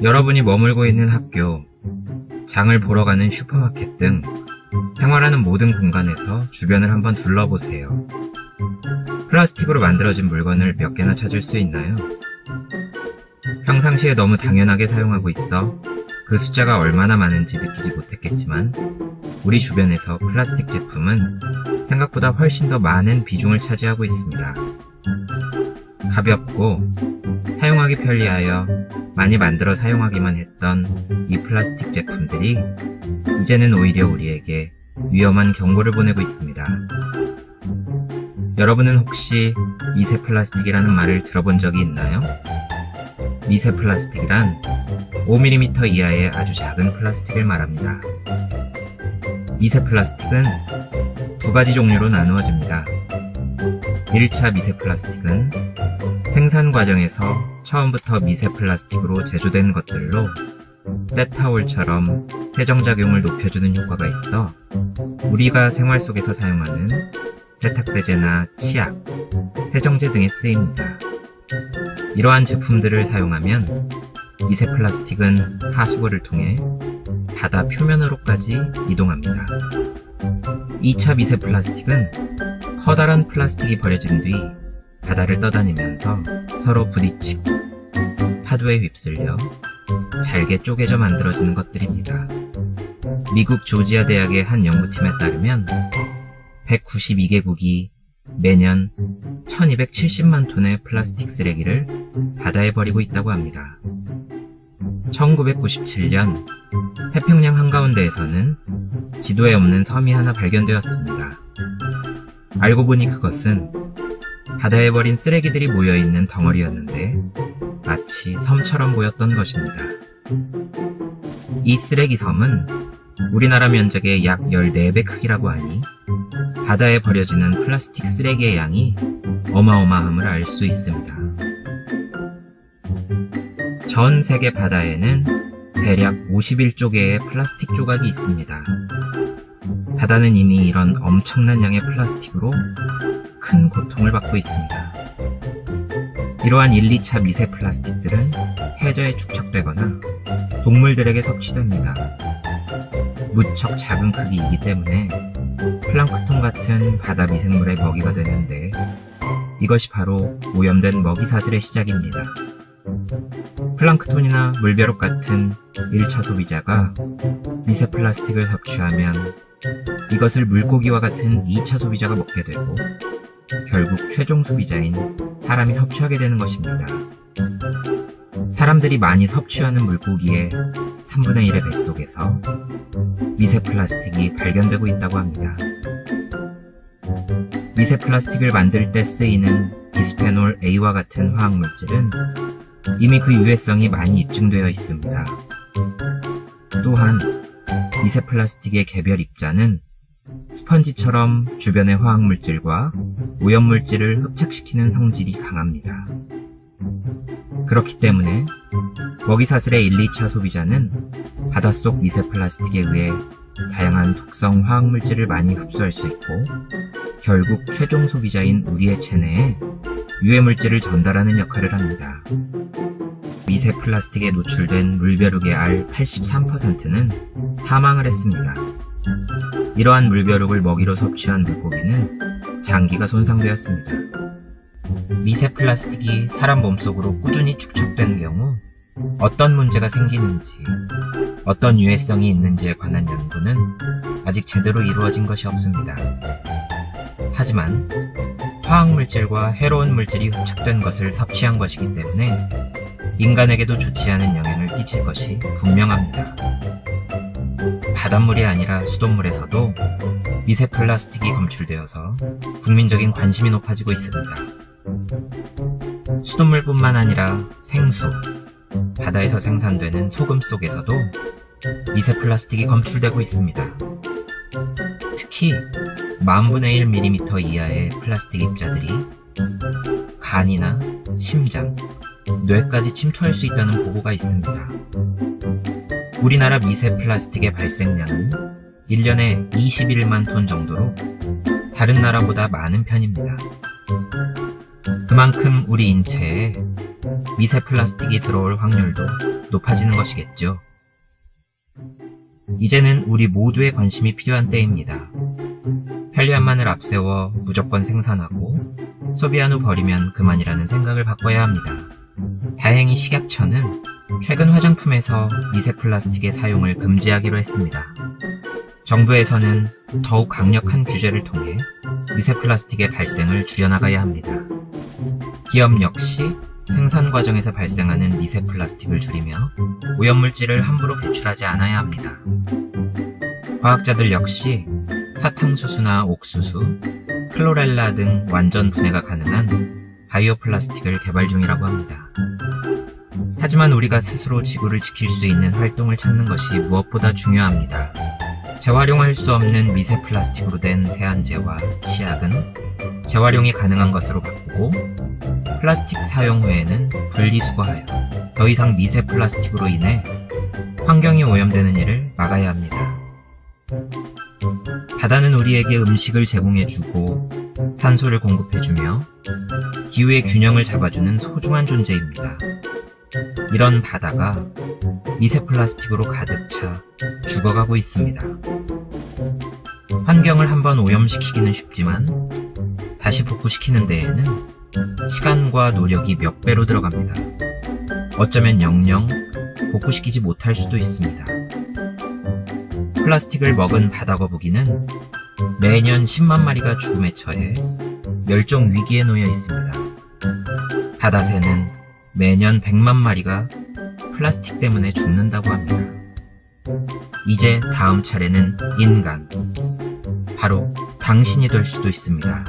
여러분이 머물고 있는 학교, 장을 보러 가는 슈퍼마켓 등 생활하는 모든 공간에서 주변을 한번 둘러보세요. 플라스틱으로 만들어진 물건을 몇 개나 찾을 수 있나요? 평상시에 너무 당연하게 사용하고 있어 그 숫자가 얼마나 많은지 느끼지 못했겠지만 우리 주변에서 플라스틱 제품은 생각보다 훨씬 더 많은 비중을 차지하고 있습니다. 가볍고 사용하기 편리하여 많이 만들어 사용하기만 했던 이 플라스틱 제품들이 이제는 오히려 우리에게 위험한 경고를 보내고 있습니다. 여러분은 혹시 미세 플라스틱이라는 말을 들어본 적이 있나요? 미세 플라스틱이란 5mm 이하의 아주 작은 플라스틱을 말합니다. 미세 플라스틱은 두 가지 종류로 나누어집니다. 1차 미세 플라스틱은 생산 과정에서 처음부터 미세 플라스틱으로 제조된 것들로 때타올처럼 세정작용을 높여주는 효과가 있어 우리가 생활 속에서 사용하는 세탁세제나 치약, 세정제 등에 쓰입니다. 이러한 제품들을 사용하면 미세 플라스틱은 하수구를 통해 바다 표면으로까지 이동합니다. 2차 미세 플라스틱은 커다란 플라스틱이 버려진 뒤 바다를 떠다니면서 서로 부딪히고 파도에 휩쓸려 잘게 쪼개져 만들어지는 것들입니다. 미국 조지아 대학의 한 연구팀에 따르면 192개국이 매년 1270만 톤의 플라스틱 쓰레기를 바다에 버리고 있다고 합니다. 1997년 태평양 한가운데에서는 지도에 없는 섬이 하나 발견되었습니다. 알고 보니 그것은 바다에 버린 쓰레기들이 모여있는 덩어리였는데 마치 섬처럼 보였던 것입니다. 이 쓰레기 섬은 우리나라 면적의 약 14배 크기라고 하니 바다에 버려지는 플라스틱 쓰레기의 양이 어마어마함을 알 수 있습니다. 전 세계 바다에는 대략 51조 개의 플라스틱 조각이 있습니다. 바다는 이미 이런 엄청난 양의 플라스틱으로 큰 고통을 받고 있습니다. 이러한 1, 2차 미세 플라스틱들은 해저에 축적되거나 동물들에게 섭취됩니다. 무척 작은 크기이기 때문에 플랑크톤 같은 바다 미생물의 먹이가 되는데 이것이 바로 오염된 먹이사슬의 시작입니다. 플랑크톤이나 물벼룩 같은 1차 소비자가 미세 플라스틱을 섭취하면 이것을 물고기와 같은 2차 소비자가 먹게 되고 결국 최종 소비자인 사람이 섭취하게 되는 것입니다. 사람들이 많이 섭취하는 물고기의 3분의 1의 뱃속에서 미세 플라스틱이 발견되고 있다고 합니다. 미세 플라스틱을 만들 때 쓰이는 비스페놀 A와 같은 화학물질은 이미 그 유해성이 많이 입증되어 있습니다. 또한 미세 플라스틱의 개별 입자는 스펀지처럼 주변의 화학물질과 오염물질을 흡착시키는 성질이 강합니다. 그렇기 때문에 먹이사슬의 1, 2차 소비자는 바닷속 미세 플라스틱에 의해 다양한 독성 화학물질을 많이 흡수할 수 있고 결국 최종 소비자인 우리의 체내에 유해물질을 전달하는 역할을 합니다. 미세 플라스틱에 노출된 물벼룩의 알 83%는 사망을 했습니다. 이러한 물벼룩을 먹이로 섭취한 물고기는 장기가 손상되었습니다. 미세 플라스틱이 사람 몸속으로 꾸준히 축적된 경우 어떤 문제가 생기는지, 어떤 유해성이 있는지에 관한 연구는 아직 제대로 이루어진 것이 없습니다. 하지만 화학물질과 해로운 물질이 흡착된 것을 섭취한 것이기 때문에 인간에게도 좋지 않은 영향을 끼칠 것이 분명합니다. 바닷물이 아니라 수돗물에서도 미세 플라스틱이 검출되어서 국민적인 관심이 높아지고 있습니다. 수돗물뿐만 아니라 생수, 바다에서 생산되는 소금 속에서도 미세 플라스틱이 검출되고 있습니다. 특히 10,000분의 1mm 이하의 플라스틱 입자들이 간이나 심장, 뇌까지 침투할 수 있다는 보고가 있습니다. 우리나라 미세 플라스틱의 발생량은 1년에 21만 톤 정도로 다른 나라보다 많은 편입니다. 그만큼 우리 인체에 미세 플라스틱이 들어올 확률도 높아지는 것이겠죠. 이제는 우리 모두의 관심이 필요한 때입니다. 편리함만을 앞세워 무조건 생산하고 소비한 후 버리면 그만이라는 생각을 바꿔야 합니다. 다행히 식약처는 최근 화장품에서 미세 플라스틱의 사용을 금지하기로 했습니다. 정부에서는 더욱 강력한 규제를 통해 미세 플라스틱의 발생을 줄여나가야 합니다. 기업 역시 생산 과정에서 발생하는 미세 플라스틱을 줄이며 오염물질을 함부로 배출하지 않아야 합니다. 과학자들 역시 사탕수수나 옥수수, 클로렐라 등 완전 분해가 가능한 바이오 플라스틱을 개발 중이라고 합니다. 하지만 우리가 스스로 지구를 지킬 수 있는 활동을 찾는 것이 무엇보다 중요합니다. 재활용할 수 없는 미세 플라스틱으로 된 세안제와 치약은 재활용이 가능한 것으로 바꾸고 플라스틱 사용 후에는 분리수거하여 더 이상 미세 플라스틱으로 인해 환경이 오염되는 일을 막아야 합니다. 바다는 우리에게 음식을 제공해주고 산소를 공급해주며 기후의 균형을 잡아주는 소중한 존재입니다. 이런 바다가 미세 플라스틱으로 가득 차 죽어가고 있습니다. 환경을 한번 오염시키기는 쉽지만 다시 복구시키는 데에는 시간과 노력이 몇 배로 들어갑니다. 어쩌면 영영 복구시키지 못할 수도 있습니다. 플라스틱을 먹은 바다거북이는 매년 10만 마리가 죽음에 처해 멸종 위기에 놓여 있습니다. 바다새는 매년 100만 마리가 플라스틱 때문에 죽는다고 합니다. 이제 다음 차례는 인간, 바로 당신이 될 수도 있습니다.